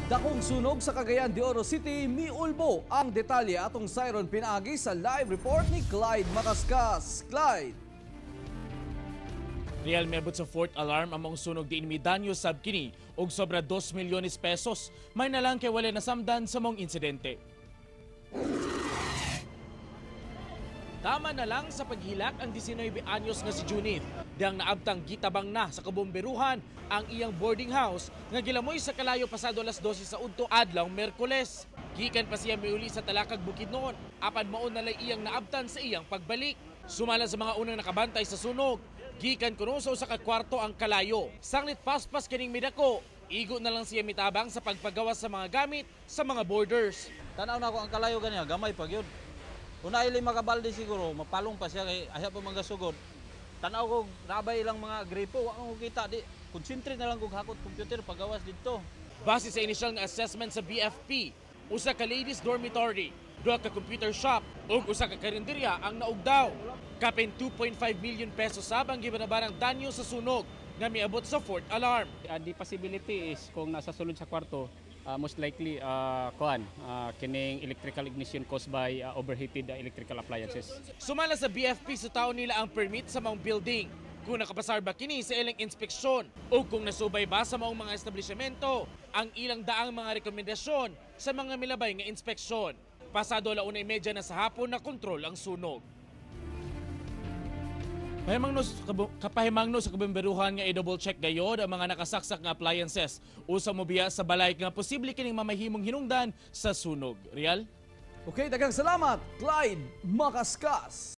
Dakong sunog sa Cagayan de Oro City, miulbo ang detalye atong siron pinaagi sa live report ni Clyde Macascas. Clyde. Real mebot sa fourth alarm among sunog diin mi danyo sab kini og sobra 2 milyones pesos. May nalang kay wala nasamdan sa mong insidente. Tama na lang sa paghilak ang 19 anyos nga si Junith. Diyang naabtang gitabang na sa kabomberuhan ang iyang boarding house nga gilamoy sa kalayo pasado alas 12 sa udto adlaw Merkules. Gikan pa siya miuli sa Talakag Bukidnon, apan mao na lay iyang naabtan sa iyang pagbalik. Sumala sa mga unang nakabantay sa sunog, gikan kuno sa usa ka kwarto ang kalayo. Sanglit paspas kining midako, igo na lang siya mitabang sa pagpagawas sa mga gamit sa mga boarders. Tanaw na ako ang kalayo ganiya, gamay pag yun. Una ili makabalde siguro, mapalong pa siya kay ayaw pa magasugod. Tanaw ko, nabay ilang mga gripo, ako kita, di, concentrate na lang kong hakot computer pagawas dito. Base sa initial nga assessment sa BFP, usa ka ladies dormitory, duha ka computer shop, ug usa ka karinderya ang naugdaw. Kapin 2.5 million pesos sabang gibanabarang danyo sa sunog nga miabot sa fourth alarm. The possibility is kung nasa sulod sa kwarto, most likely kining electrical ignition caused by overheated electrical appliances. Sumala sa BFP sa taon nila ang permit sa maong building. Kung nakapasar ba kini sa ilang inspeksyon o kung nasubay ba sa maong mga establishmento ang ilang daang mga rekomendasyon sa mga milabay nga inspeksyon. Pasado 1:30 na sa hapon na kontrol ang sunog. Kapahimangno sa kabomberuhan nga i-double check gayod ang mga nakasaksak nga appliances. Usa mo biya sa balay nga posible kining mamahimong hinungdan sa sunog. Real? Okay, daghang salamat, Clyde Macascas.